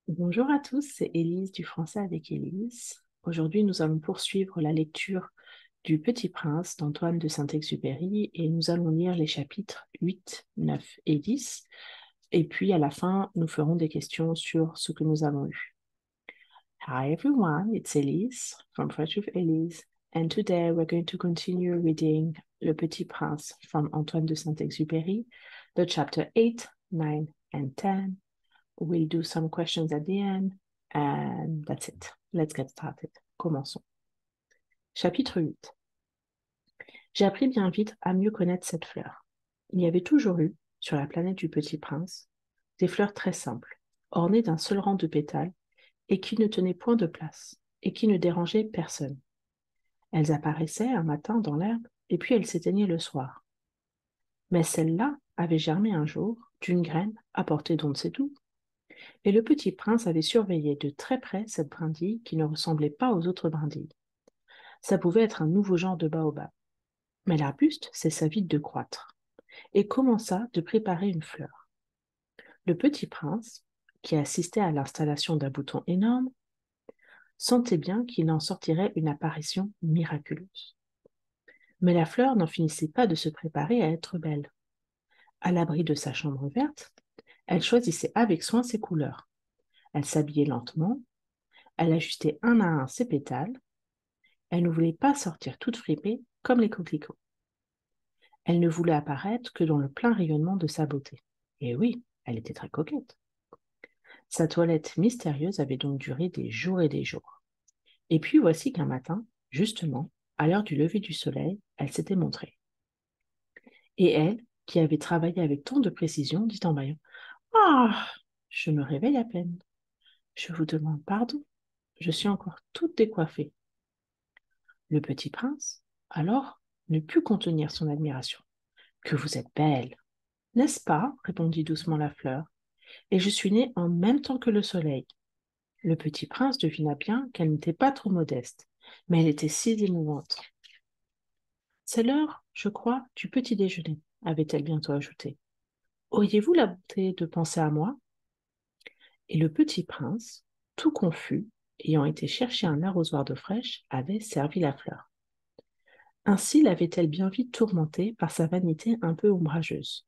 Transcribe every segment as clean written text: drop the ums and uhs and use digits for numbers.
Bonjour à tous, c'est Élise du Français avec Élise. Aujourd'hui, nous allons poursuivre la lecture du Petit Prince d'Antoine de Saint-Exupéry et nous allons lire les chapitres 8, 9 et 10. Et puis à la fin, nous ferons des questions sur ce que nous avons lu. Hi everyone, it's Élise from French with Élise. And today we're going to continue reading Le Petit Prince from Antoine de Saint-Exupéry, the chapter 8, 9 and 10. We'll do some questions at the end, and that's it. Let's get started. Commençons. Chapitre 8. J'ai appris bien vite à mieux connaître cette fleur. Il y avait toujours eu, sur la planète du Petit Prince, des fleurs très simples, ornées d'un seul rang de pétales, et qui ne tenaient point de place, et qui ne dérangeaient personne. Elles apparaissaient un matin dans l'herbe, et puis elles s'éteignaient le soir. Mais celle-là avait germé un jour, d'une graine apportée d'on ne sait d'où, et le petit prince avait surveillé de très près cette brindille qui ne ressemblait pas aux autres brindilles. Ça pouvait être un nouveau genre de baobab. Mais l'arbuste cessa vite de croître et commença de préparer une fleur. Le petit prince, qui assistait à l'installation d'un bouton énorme, sentait bien qu'il en sortirait une apparition miraculeuse. Mais la fleur n'en finissait pas de se préparer à être belle. À l'abri de sa chambre verte, elle choisissait avec soin ses couleurs. Elle s'habillait lentement, elle ajustait un à un ses pétales. Elle ne voulait pas sortir toute fripée comme les coquelicots. Elle ne voulait apparaître que dans le plein rayonnement de sa beauté. Et oui, elle était très coquette. Sa toilette mystérieuse avait donc duré des jours et des jours. Et puis voici qu'un matin, justement, à l'heure du lever du soleil, elle s'était montrée. Et elle, qui avait travaillé avec tant de précision, dit en bâillant: «Ah, je me réveille à peine. Je vous demande pardon. Je suis encore toute décoiffée.» Le petit prince, alors, ne put contenir son admiration. «Que vous êtes belle, n'est-ce pas?» répondit doucement la fleur. «Et je suis née en même temps que le soleil.» Le petit prince devina bien qu'elle n'était pas trop modeste, mais elle était si émouvante. «C'est l'heure, je crois, du petit déjeuner», avait-elle bientôt ajouté. «Auriez-vous la bonté de penser à moi?» Et le petit prince, tout confus, ayant été chercher un arrosoir d'eau fraîche, avait servi la fleur. Ainsi l'avait-elle bien vite tourmentée par sa vanité un peu ombrageuse.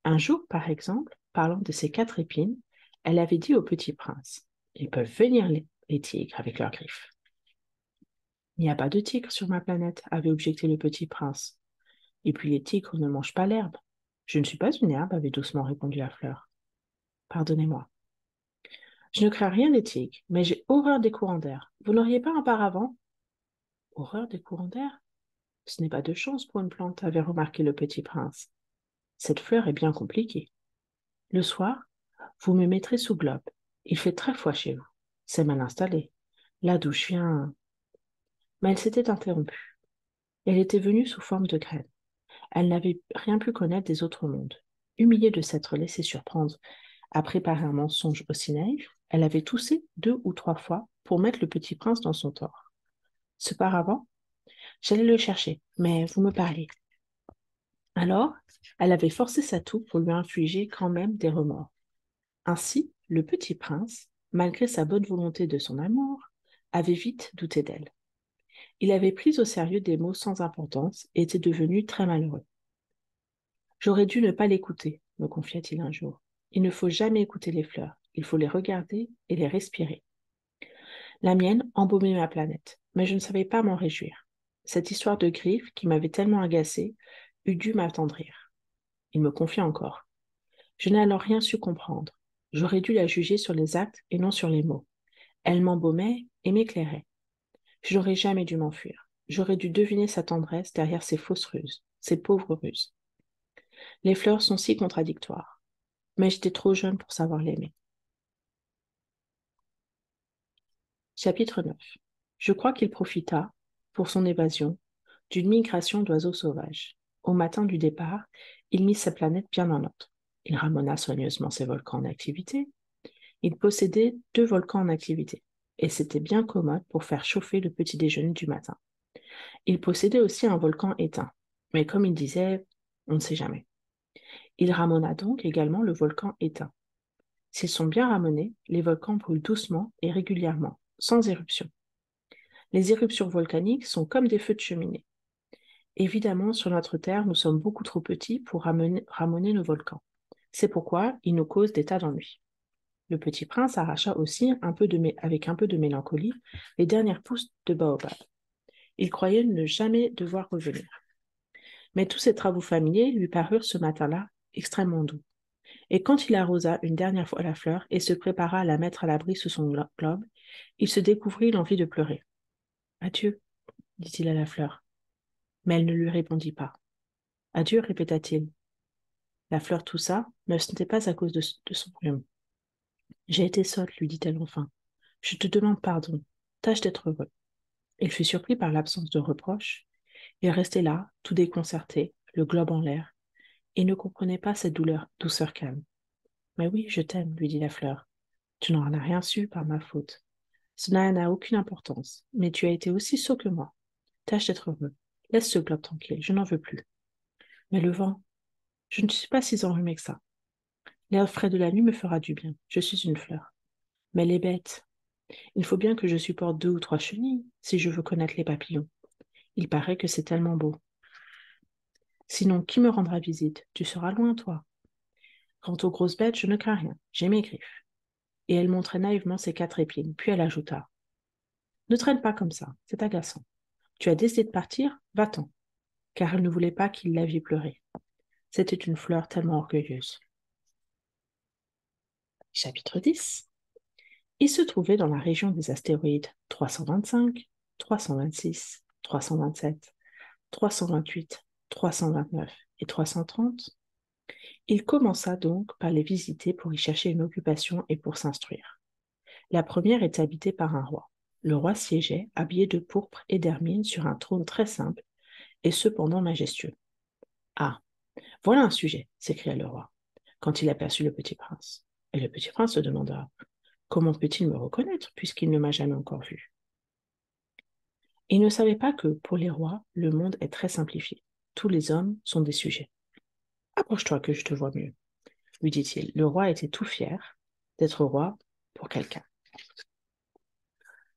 Un jour, par exemple, parlant de ses 4 épines, elle avait dit au petit prince: «Ils peuvent venir les tigres avec leurs griffes.» «Il n'y a pas de tigres sur ma planète», avait objecté le petit prince. «Et puis les tigres ne mangent pas l'herbe.» «Je ne suis pas une herbe», avait doucement répondu la fleur. «Pardonnez-moi. Je ne crains rien des tigres, mais j'ai horreur des courants d'air. Vous n'auriez pas un paravent?» «Horreur des courants d'air? Ce n'est pas de chance pour une plante», avait remarqué le petit prince. «Cette fleur est bien compliquée. Le soir, vous me mettrez sous globe. Il fait très froid chez vous. C'est mal installé. Là d'où je viens.» Mais elle s'était interrompue. Elle était venue sous forme de graine. Elle n'avait rien pu connaître des autres mondes. Humiliée de s'être laissée surprendre à préparer un mensonge aussi naïf, elle avait toussé 2 ou 3 fois pour mettre le petit prince dans son tort. Ce paravent, j'allais le chercher, mais vous me parliez. Alors, elle avait forcé sa toux pour lui infliger quand même des remords. Ainsi, le petit prince, malgré sa bonne volonté de son amour, avait vite douté d'elle. Il avait pris au sérieux des mots sans importance et était devenu très malheureux. «J'aurais dû ne pas l'écouter», me confia-t-il un jour. «Il ne faut jamais écouter les fleurs, il faut les regarder et les respirer. La mienne embaumait ma planète, mais je ne savais pas m'en réjouir. Cette histoire de griffes, qui m'avait tellement agacée, eût dû m'attendrir.» Il me confia encore: «Je n'ai alors rien su comprendre. J'aurais dû la juger sur les actes et non sur les mots. Elle m'embaumait et m'éclairait. Je n'aurais jamais dû m'enfuir. J'aurais dû deviner sa tendresse derrière ses fausses ruses, ses pauvres ruses. Les fleurs sont si contradictoires. Mais j'étais trop jeune pour savoir l'aimer.» Chapitre 9. Je crois qu'il profita, pour son évasion, d'une migration d'oiseaux sauvages. Au matin du départ, il mit sa planète bien en ordre. Il ramena soigneusement ses volcans en activité. Il possédait 2 volcans en activité, et c'était bien commode pour faire chauffer le petit déjeuner du matin. Il possédait aussi un volcan éteint, mais comme il disait, on ne sait jamais. Il ramena donc également le volcan éteint. S'ils sont bien ramenés, les volcans brûlent doucement et régulièrement, sans éruption. Les éruptions volcaniques sont comme des feux de cheminée. Évidemment, sur notre Terre, nous sommes beaucoup trop petits pour ramener nos volcans. C'est pourquoi ils nous causent des tas d'ennuis. Le petit prince arracha aussi, avec un peu de mélancolie, les dernières pousses de baobab. Il croyait ne jamais devoir revenir. Mais tous ces travaux familiers lui parurent ce matin-là extrêmement doux. Et quand il arrosa une dernière fois la fleur et se prépara à la mettre à l'abri sous son globe, il se découvrit l'envie de pleurer. Adieu, dit-il à la fleur. Mais elle ne lui répondit pas. Adieu, répéta-t-il. La fleur toussa, mais ce n'était pas à cause de son rhume. J'ai été sotte, lui dit-elle enfin. Je te demande pardon. Tâche d'être heureux. Il fut surpris par l'absence de reproche. Il restait là, tout déconcerté, le globe en l'air, et ne comprenait pas cette douceur calme. Mais oui, je t'aime, lui dit la fleur. Tu n'en as rien su par ma faute. Cela n'a aucune importance, mais tu as été aussi sot que moi. Tâche d'être heureux. Laisse ce globe tranquille, je n'en veux plus. Mais le vent, je ne suis pas si enrhumée que ça. L'air frais de la nuit me fera du bien. Je suis une fleur. Mais les bêtes, il faut bien que je supporte 2 ou 3 chenilles si je veux connaître les papillons. Il paraît que c'est tellement beau. Sinon, qui me rendra visite? Tu seras loin, toi. Quant aux grosses bêtes, je ne crains rien. J'ai mes griffes. Et elle montrait naïvement ses 4 épines, puis elle ajouta. Ne traîne pas comme ça, c'est agaçant. Tu as décidé de partir? Va-t'en. Car elle ne voulait pas qu'il la vît pleurer. C'était une fleur tellement orgueilleuse. Chapitre 10. Il se trouvait dans la région des astéroïdes 325, 326, 327, 328, 329 et 330. Il commença donc par les visiter pour y chercher une occupation et pour s'instruire. La première était habitée par un roi. Le roi siégeait, habillé de pourpre et d'hermine, sur un trône très simple et cependant majestueux. Ah, voilà un sujet, s'écria le roi, quand il aperçut le petit prince. Et le petit prince se demanda comment peut-il me reconnaître puisqu'il ne m'a jamais encore vu? Il ne savait pas que, pour les rois, le monde est très simplifié. Tous les hommes sont des sujets. Approche-toi que je te vois mieux, lui dit-il. Le roi était tout fier d'être roi pour quelqu'un.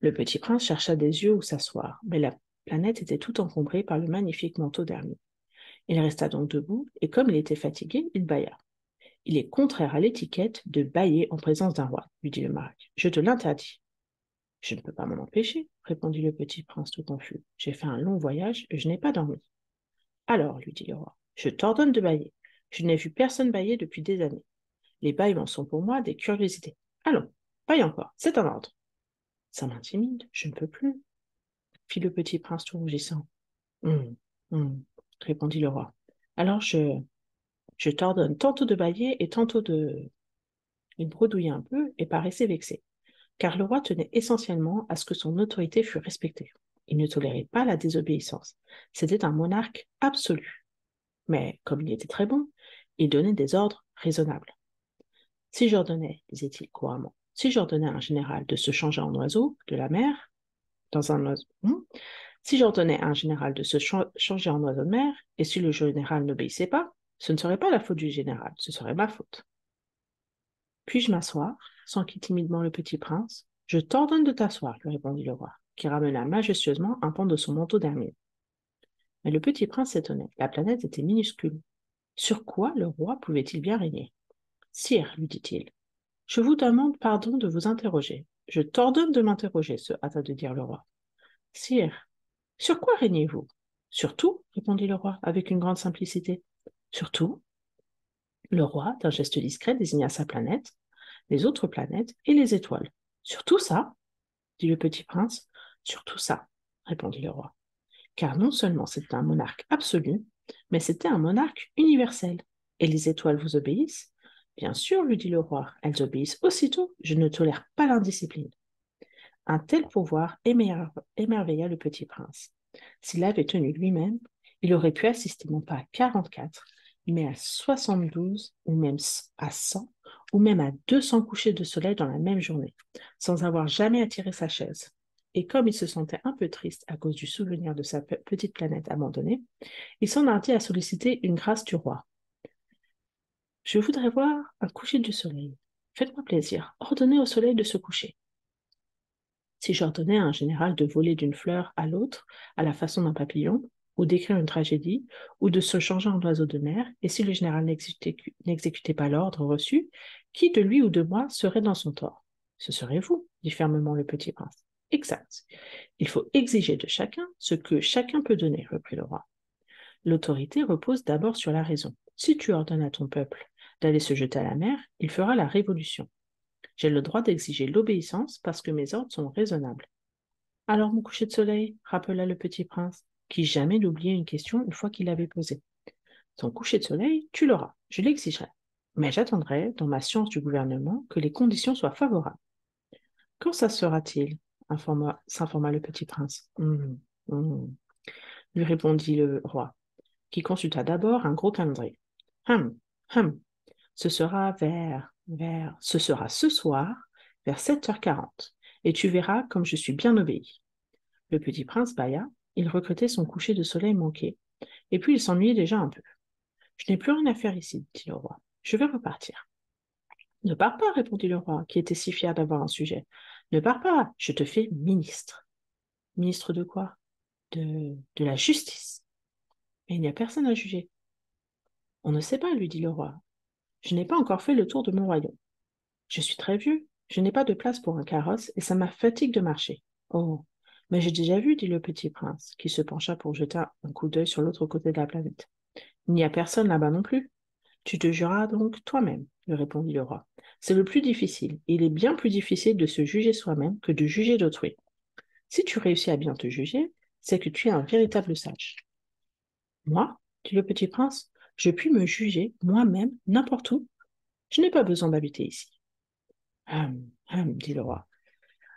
Le petit prince chercha des yeux où s'asseoir, mais la planète était tout encombrée par le magnifique manteau d'hermine. Il resta donc debout, et comme il était fatigué, il bâilla. Il est contraire à l'étiquette de bâiller en présence d'un roi, lui dit le marquis. Je te l'interdis. Je ne peux pas m'en empêcher, répondit le petit prince tout confus. J'ai fait un long voyage et je n'ai pas dormi. Alors, lui dit le roi, je t'ordonne de bâiller. Je n'ai vu personne bâiller depuis des années. Les bâillements sont pour moi des curiosités. Allons, bâille encore, c'est un ordre. Ça m'intimide, je ne peux plus, fit le petit prince tout rougissant. Hum, répondit le roi. Alors je t'ordonne tantôt de bâiller et tantôt de... Il bredouilla un peu et paraissait vexé, car le roi tenait essentiellement à ce que son autorité fût respectée. Il ne tolérait pas la désobéissance. C'était un monarque absolu. Mais comme il était très bon, il donnait des ordres raisonnables. Si j'ordonnais, disait-il couramment, si j'ordonnais à un général de se changer en oiseau de la mer, dans un oiseau, si j'ordonnais à un général de se changer en oiseau de mer, et si le général n'obéissait pas, ce ne serait pas la faute du général, ce serait ma faute. Puis-je m'asseoir? S'enquit timidement le petit prince. Je t'ordonne de t'asseoir, lui répondit le roi, qui ramena majestueusement un pan de son manteau d'hermine. Mais le petit prince s'étonnait. La planète était minuscule. Sur quoi le roi pouvait-il bien régner? Sire, lui dit-il, je vous demande pardon de vous interroger. Je t'ordonne de m'interroger, se hâta de dire le roi. Sire, sur quoi régnez-vous? Sur tout, répondit le roi, avec une grande simplicité. Sur tout? Le roi, d'un geste discret, désigna sa planète, les autres planètes et les étoiles. Sur tout ça? Dit le petit prince. Sur tout ça, répondit le roi. Car non seulement c'était un monarque absolu, mais c'était un monarque universel. Et les étoiles vous obéissent? Bien sûr, lui dit le roi, elles obéissent aussitôt. Je ne tolère pas l'indiscipline. Un tel pouvoir émerveilla le petit prince. S'il avait tenu lui-même, il aurait pu assister non pas à 44, mais à 72, ou même à 100, ou même à 200 couchers de soleil dans la même journée, sans avoir jamais attiré sa chaise. Et comme il se sentait un peu triste à cause du souvenir de sa petite planète abandonnée, il s'enhardit à solliciter une grâce du roi. Je voudrais voir un coucher du soleil, Faites-moi plaisir, ordonnez au soleil de se coucher. Si j'ordonnais à un général de voler d'une fleur à l'autre, à la façon d'un papillon, ou d'écrire une tragédie, ou de se changer en oiseau de mer, et si le général n'exécutait pas l'ordre reçu, qui de lui ou de moi serait dans son tort? Ce serait vous, dit fermement le petit prince. Exact. Il faut exiger de chacun ce que chacun peut donner, reprit le roi. L'autorité repose d'abord sur la raison. Si tu ordonnes à ton peuple d'aller se jeter à la mer, il fera la révolution. J'ai le droit d'exiger l'obéissance parce que mes ordres sont raisonnables. Alors, mon coucher de soleil, rappela le petit prince, qui jamais n'oubliait une question une fois qu'il l'avait posée. Ton coucher de soleil, tu l'auras, je l'exigerai. Mais j'attendrai, dans ma science du gouvernement, que les conditions soient favorables. Quand ça sera-t-il s'informa le petit prince. Lui répondit le roi, qui consulta d'abord un gros calendrier. Hum, ce sera ce soir, vers 7h40, et tu verras comme je suis bien obéi. Le petit prince bâilla, il regrettait son coucher de soleil manqué, et puis il s'ennuyait déjà un peu. Je n'ai plus rien à faire ici, dit le roi. Je vais repartir. Ne pars pas, répondit le roi, qui était si fier d'avoir un sujet. Ne pars pas, je te fais ministre. Ministre de quoi? De la justice. Mais il n'y a personne à juger. On ne sait pas, lui dit le roi. Je n'ai pas encore fait le tour de mon royaume. Je suis très vieux, je n'ai pas de place pour un carrosse et ça m'a fatigue de marcher. Oh, mais j'ai déjà vu, dit le petit prince, qui se pencha pour jeter un coup d'œil sur l'autre côté de la planète. Il n'y a personne là-bas non plus. Tu te jureras donc toi-même, lui répondit le roi. C'est le plus difficile. Il est bien plus difficile de se juger soi-même que de juger d'autrui. Si tu réussis à bien te juger, c'est que tu es un véritable sage. Moi, dit le petit prince, je puis me juger moi-même n'importe où. Je n'ai pas besoin d'habiter ici. Dit le roi.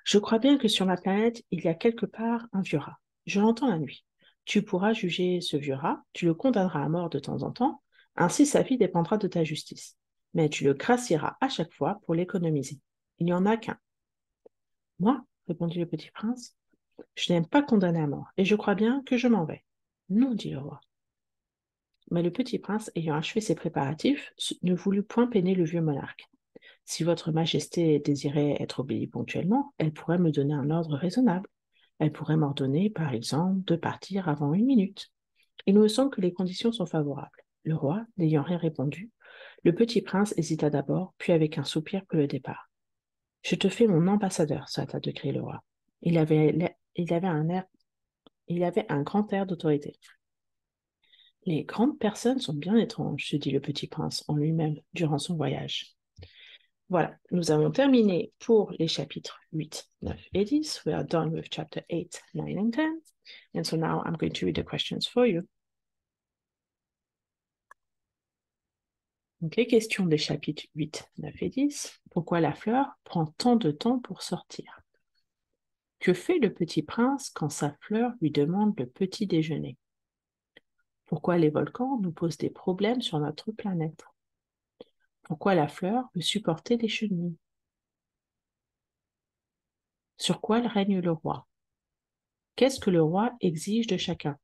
Je crois bien que sur ma planète, il y a quelque part un vieux rat. Je l'entends la nuit. Tu pourras juger ce vieux rat, tu le condamneras à mort de temps en temps, ainsi sa vie dépendra de ta justice. Mais tu le gracieras à chaque fois pour l'économiser. Il n'y en a qu'un. Moi, répondit le petit prince, je n'aime pas condamner à mort, et je crois bien que je m'en vais. Non, dit le roi. Mais le petit prince, ayant achevé ses préparatifs, ne voulut point peiner le vieux monarque. Si votre majesté désirait être obéie ponctuellement, elle pourrait me donner un ordre raisonnable. Elle pourrait m'ordonner, par exemple, de partir avant 1 minute. Il me semble que les conditions sont favorables. Le roi, n'ayant rien répondu, le petit prince hésita d'abord, puis avec un soupir prit le départ. Je te fais mon ambassadeur, se hâta de crier le roi. Il avait un grand air d'autorité. Les grandes personnes sont bien étranges, se dit le petit prince en lui-même durant son voyage. Voilà, nous avons terminé pour les chapitres 8, 9 et 10. We are done with chapter 8, 9 and 10. And so now I'm going to read the questions for you. Donc, les questions des chapitres 8, 9 et 10. Pourquoi la fleur prend tant de temps pour sortir? Que fait le petit prince quand sa fleur lui demande le petit déjeuner? Pourquoi les volcans nous posent des problèmes sur notre planète? Pourquoi la fleur veut supporter les chenilles? Sur quoi règne le roi? Qu'est-ce que le roi exige de chacun?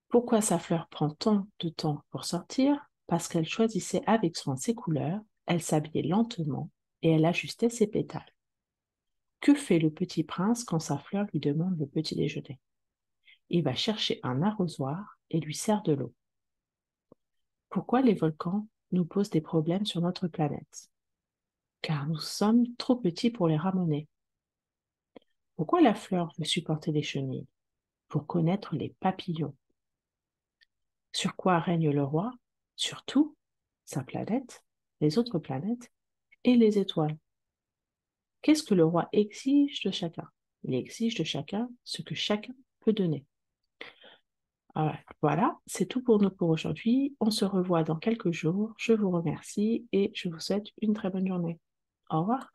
Pourquoi sa fleur prend tant de temps pour sortir? Parce qu'elle choisissait avec soin ses couleurs, elle s'habillait lentement et elle ajustait ses pétales. Que fait le petit prince quand sa fleur lui demande le petit déjeuner? Il va chercher un arrosoir et lui sert de l'eau. Pourquoi les volcans nous posent des problèmes sur notre planète? Car nous sommes trop petits pour les ramener. Pourquoi la fleur veut supporter les chenilles? Pour connaître les papillons. Sur quoi règne le roi? Sur tout, sa planète, les autres planètes et les étoiles. Qu'est-ce que le roi exige de chacun? Il exige de chacun ce que chacun peut donner. Voilà, c'est tout pour nous pour aujourd'hui. On se revoit dans quelques jours. Je vous remercie et je vous souhaite une très bonne journée. Au revoir.